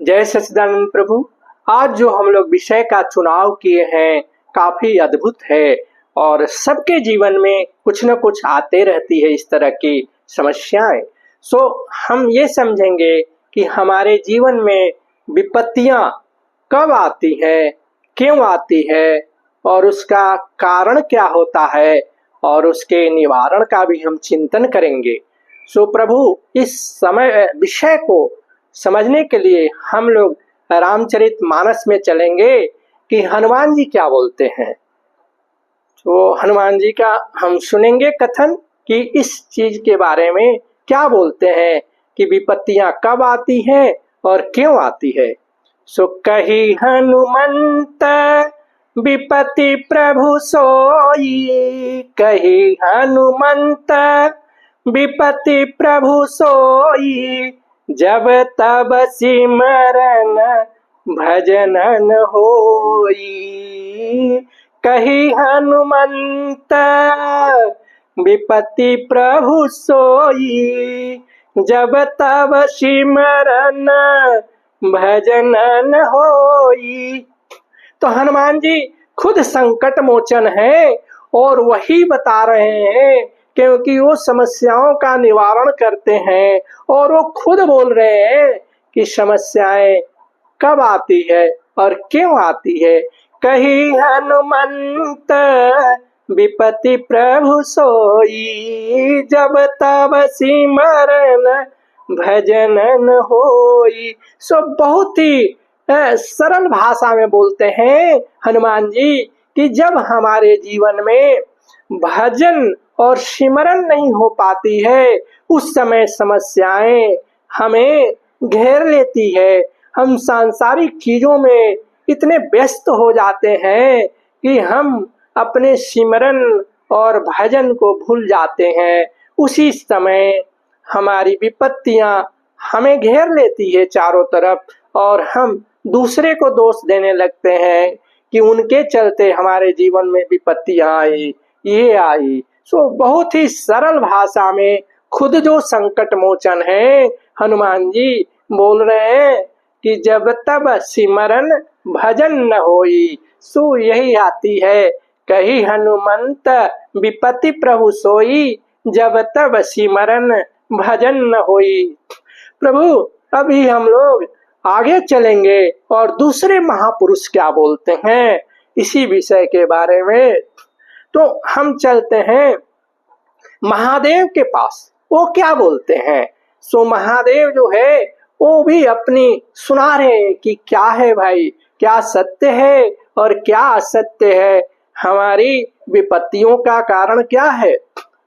जय सच्चिदानंद प्रभु। आज जो हम लोग विषय का चुनाव किए हैं काफी अद्भुत है और सबके जीवन में कुछ न कुछ आते रहती है इस तरह की समस्याएं। हम ये समझेंगे कि हमारे जीवन में विपत्तियां कब आती है, क्यों आती है और उसका कारण क्या होता है और उसके निवारण का भी हम चिंतन करेंगे। प्रभु इस समय विषय को समझने के लिए हम लोग रामचरितमानस में चलेंगे कि हनुमान जी क्या बोलते हैं। तो हनुमान जी का हम सुनेंगे कथन कि इस चीज के बारे में क्या बोलते हैं कि विपत्तियां कब आती हैं और क्यों आती है। कही हनुमंत विपत्ति प्रभु सोई, कही हनुमंत विपत्ति प्रभु सोई, जब तब सिमरन भजन न होई। कही हनुमंत विपत्ति प्रभु सोई, जब तब सिमरन भजन न होई। तो हनुमान जी खुद संकट मोचन है और वही बता रहे हैं क्योंकि वो समस्याओं का निवारण करते हैं और वो खुद बोल रहे हैं कि समस्याएं कब आती है और क्यों आती है। कही हनुमंत विपत्ति प्रभु सोई, जब तब सिमरन भजन न होई। बहुत ही सरल भाषा में बोलते हैं हनुमान जी कि जब हमारे जीवन में भजन और सिमरन नहीं हो पाती है उस समय समस्याएं हमें घेर लेती है। हम सांसारिक चीजों में इतने व्यस्त हो जाते हैं कि हम अपने सिमरन और भजन को भूल जाते हैं। उसी समय हमारी विपत्तियां हमें घेर लेती है चारों तरफ और हम दूसरे को दोष देने लगते हैं कि उनके चलते हमारे जीवन में विपत्तियां आई, ये आई। बहुत ही सरल भाषा में खुद जो संकट मोचन है हनुमान जी बोल रहे हैं कि जब तब सिमरन भजन न होई। यही आती है, कही हनुमंत विपत्ति प्रभु सोई, जब तब सिमरन भजन न होई। प्रभु अभी हम लोग आगे चलेंगे और दूसरे महापुरुष क्या बोलते हैं इसी विषय के बारे में। तो हम चलते हैं महादेव के पास, वो क्या बोलते हैं। महादेव जो है वो भी अपनी सुना रहे हैं कि क्या है भाई, क्या सत्य है और क्या असत्य है, हमारी विपत्तियों का कारण क्या है।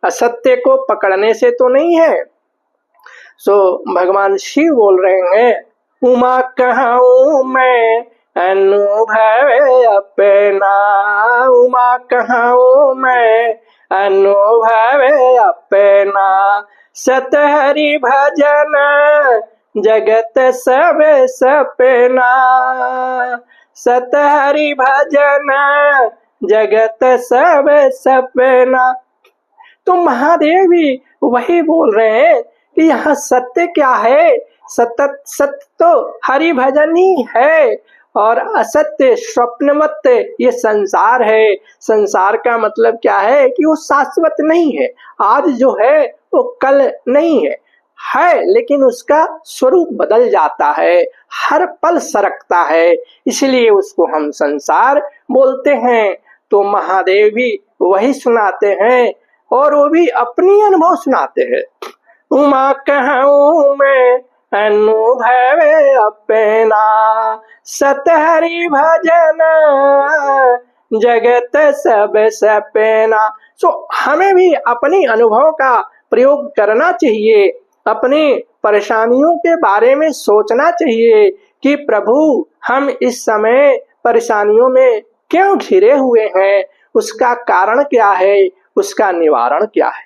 असत्य को पकड़ने से तो नहीं है। भगवान शिव बोल रहे हैं, उमा कहूँ मैं अनुभव अपना, उमा कहूँ मैं अनुभव अपना, सत हरि भजन जगत सब सपना, सत हरि भजन जगत सब सपना। तो महादेव भी वही बोल रहे हैं कि यहाँ सत्य क्या है। सत्य तो हरि भजन ही है और असत्य स्वप्नवत ये संसार है। संसार का मतलब क्या है कि वो शाश्वत नहीं है। आज जो है वो कल नहीं है लेकिन उसका स्वरूप बदल जाता है, हर पल सरकता है, इसलिए उसको हम संसार बोलते हैं। तो महादेव भी वही सुनाते हैं और वो भी अपनी अनुभव सुनाते हैं। उमा कहूँ मैं अनुभव अपना, सत हरि भजन जगत सब सपना। हमें भी अपनी अनुभव का प्रयोग करना चाहिए, अपनी परेशानियों के बारे में सोचना चाहिए कि प्रभु हम इस समय परेशानियों में क्यों घिरे हुए हैं, उसका कारण क्या है, उसका निवारण क्या है।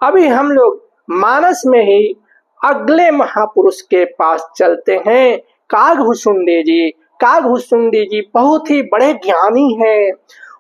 अभी हम लोग मानस में ही अगले महापुरुष के पास चलते हैं, कागभूषुंडी जी। कागभूषुंडी जी बहुत ही बड़े ज्ञानी हैं।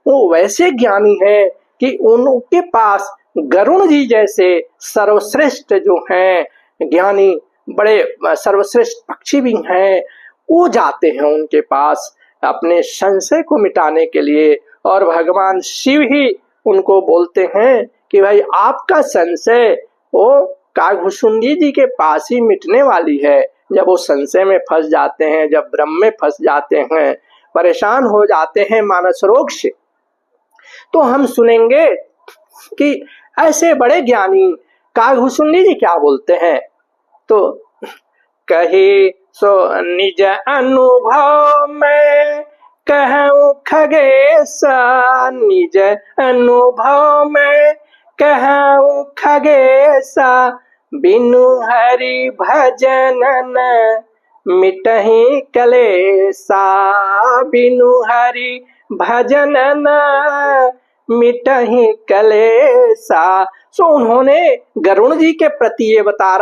वो वैसे ज्ञानी हैं कि उनके पास गरुण जी जैसे सर्वश्रेष्ठ जो हैं ज्ञानी, बड़े सर्वश्रेष्ठ पक्षी भी हैं। वो जाते हैं उनके पास अपने संशय को मिटाने के लिए, और भगवान शिव ही उनको बोलते हैं कि भाई आपका संशय वो कागभूषुंडी जी के पास ही मिटने वाली है। जब वो संशय में फंस जाते हैं, जब भ्रम में फंस जाते हैं, परेशान हो जाते हैं मानस रोग से, तो हम सुनेंगे कि ऐसे बड़े ज्ञानी कागभूषुंडी जी क्या बोलते हैं। तो कही सो निज अनुभव में कहूँ खगेश, निज अनुभव में कहूँ खगेश, बिनु हरि भजन न मिटहि कलेसा, बिनु हरि भजन न मिटहि कलेसा। सो उन्होंने गरुण जी के प्रति ये बता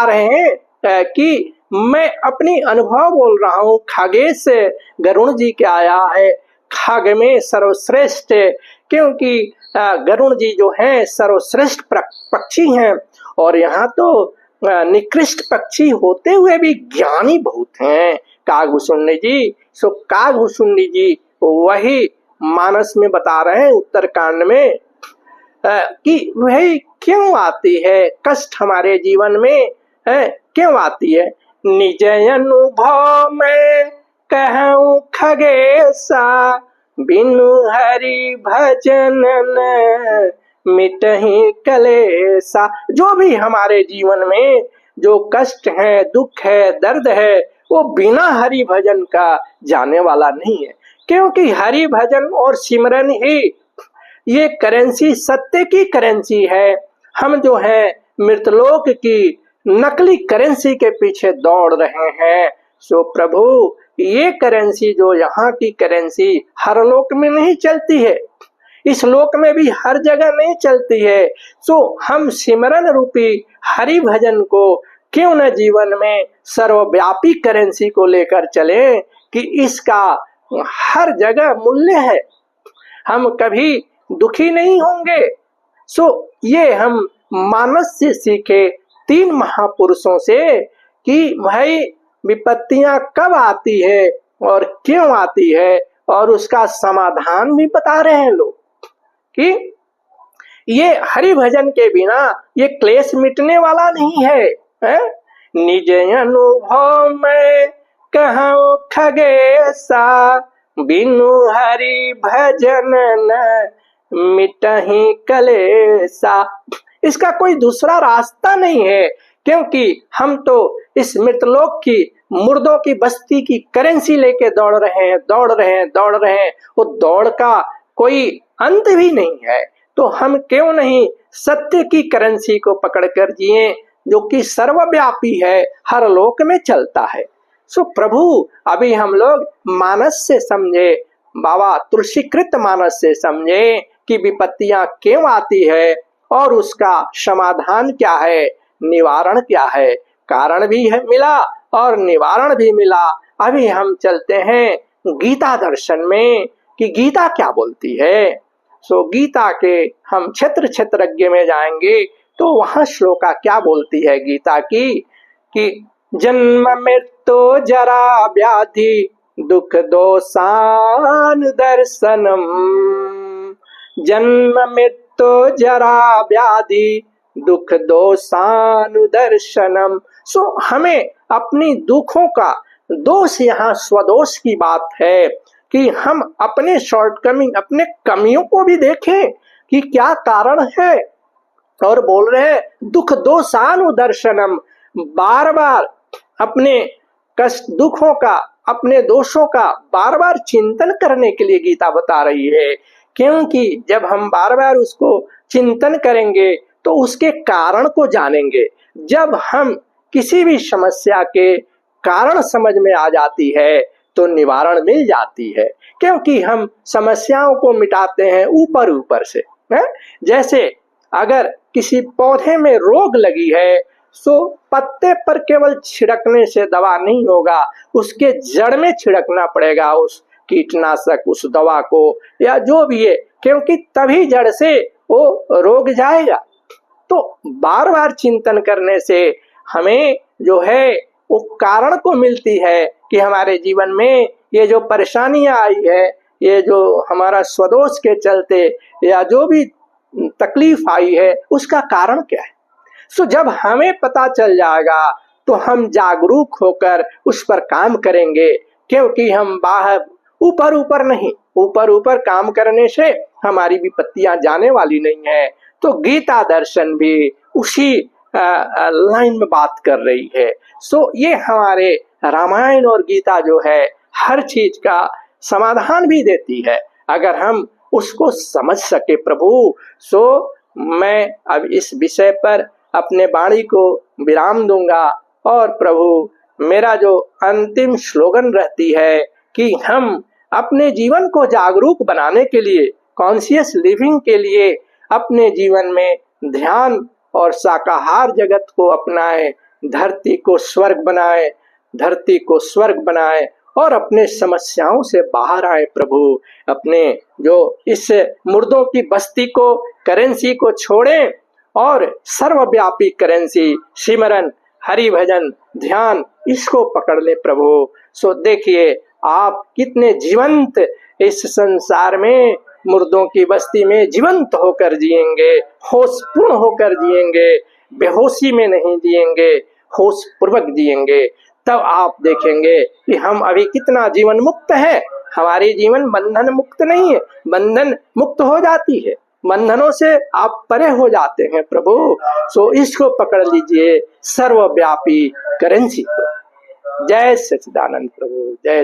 रहे हैं कि मैं अपनी अनुभव बोल रहा हूँ। खगेश गरुण जी क्या आया है, खग में सर्वश्रेष्ठ, क्योंकि गरुण जी जो हैं सर्वश्रेष्ठ पक्षी हैं, और यहाँ तो निकृष्ट पक्षी होते हुए भी ज्ञानी बहुत हैं कागभूषुंडी जी। सो कागभूषुंडी जी वही मानस में बता रहे हैं उत्तरकांड में कि वही क्यों आती है कष्ट हमारे जीवन में, क्यों आती है। निज अनुभव में कहूँ खगेशा, बिनु हरि भजन न मिटहि कलेसा। जो भी हमारे जीवन में जो कष्ट है, दुख है, दर्द है, वो बिना हरि भजन का जाने वाला नहीं है, क्योंकि हरि भजन और सिमरन ही ये करेंसी सत्य की करेंसी है। हम जो है मृतलोक की नकली करेंसी के पीछे दौड़ रहे हैं। सो प्रभु ये करेंसी जो यहाँ की करेंसी हर लोक में नहीं चलती है, इस लोक में भी हर जगह नहीं चलती है। सो हम सिमरन रूपी हरि भजन को क्यों न जीवन में सर्वव्यापी करेंसी को लेकर चले कि इसका हर जगह मूल्य है, हम कभी दुखी नहीं होंगे। सो ये हम मानस से सीखे 3 महापुरुषों से कि भाई विपत्तियां कब आती है और क्यों आती है, और उसका समाधान भी बता रहे हैं लोग कि ये हरि भजन के बिना ये क्लेश मिटने वाला नहीं है, निज अनुभव में कहूँ खगेशा, बिनु हरि भजन न मिटहि कलेसा। इसका कोई दूसरा रास्ता नहीं है, क्योंकि हम तो इस मृतलोक की मुर्दों की बस्ती की करेंसी लेके दौड़ रहे हैं। वो दौड़ का कोई अंत भी नहीं है, तो हम क्यों नहीं सत्य की करेंसी को पकड़कर जिए, जो कि सर्वव्यापी है, हर लोक में चलता है। सो प्रभु अभी हम लोग मानस से समझे, बाबा तुलसीकृत मानस से समझे कि विपत्तियां क्यों आती है और उसका समाधान क्या है, निवारण क्या है। कारण भी है मिला और निवारण भी मिला। अभी हम चलते हैं गीता दर्शन में कि गीता क्या बोलती है। सो गीता के हम क्षेत्रज्ञ में जाएंगे तो वहां श्लोका क्या बोलती है गीता की कि जन्म मृत्यु जरा व्याधि दुख दोषान दर्शनम, जन्म मृत्यु जरा व्याधि दुख दोषानुदर्शनम। सो हमें अपनी दुखों का दोष, यहाँ स्वदोष की बात है कि हम अपने शॉर्टकमिंग, अपने कमियों को भी देखें कि क्या कारण है, और बोल रहे हैं दुख दोषानुदर्शनम, बार बार अपने कष्ट दुखों का, अपने दोषों का बार बार चिंतन करने के लिए गीता बता रही है। क्योंकि जब हम बार बार उसको चिंतन करेंगे तो उसके कारण को जानेंगे। जब हम किसी भी समस्या के कारण समझ में आ जाती है तो निवारण मिल जाती है, क्योंकि हम समस्याओं को मिटाते हैं ऊपर ऊपर से। जैसे अगर किसी पौधे में रोग लगी है तो पत्ते पर केवल छिड़कने से दवा नहीं होगा, उसके जड़ में छिड़कना पड़ेगा उस कीटनाशक, उस दवा को, या जो भी है, क्योंकि तभी जड़ से वो रोग जाएगा। तो बार बार चिंतन करने से हमें जो है वो कारण को मिलती है कि हमारे जीवन में ये जो परेशानियां आई है, ये जो हमारा स्वदोष के चलते या जो भी तकलीफ आई है, उसका कारण क्या है। सो जब हमें पता चल जाएगा तो हम जागरूक होकर उस पर काम करेंगे, क्योंकि हम बाहर ऊपर ऊपर नहीं, ऊपर ऊपर काम करने से हमारी विपत्तियां जाने वाली नहीं है। तो गीता दर्शन भी उसी लाइन में बात कर रही है। सो ये हमारे रामायण और गीता जो है हर चीज का समाधान भी देती है, अगर हम उसको समझ सके प्रभु। सो मैं अब इस विषय पर अपने वाणी को विराम दूंगा, और प्रभु मेरा जो अंतिम स्लोगन रहती है कि हम अपने जीवन को जागरूक बनाने के लिए, कॉन्शियस लिविंग के लिए अपने जीवन में ध्यान और शाकाहार जगत को अपनाएं, धरती को स्वर्ग बनाएं, धरती को स्वर्ग बनाएं और अपने समस्याओं से बाहर आए प्रभु। अपने जो इस मुर्दों की बस्ती को, करेंसी को छोड़ें और सर्वव्यापी करेंसी सिमरन, हरि भजन, ध्यान, इसको पकड़ ले प्रभु। सो देखिए आप कितने जीवंत इस संसार में, मुर्दों की बस्ती में जीवंत होकर जिएंगे, होशपूर्ण होकर जिएंगे, बेहोशी में नहीं जिएंगे, होश पूर्वक जिएंगे। तब आप देखेंगे कि हम अभी कितना जीवन मुक्त है। हमारी जीवन बंधन मुक्त नहीं है, बंधन मुक्त हो जाती है, बंधनों से आप परे हो जाते हैं प्रभु। सो इसको पकड़ लीजिए, सर्वव्यापी करेंसी को। जय सच्चिदानंद प्रभु, जय।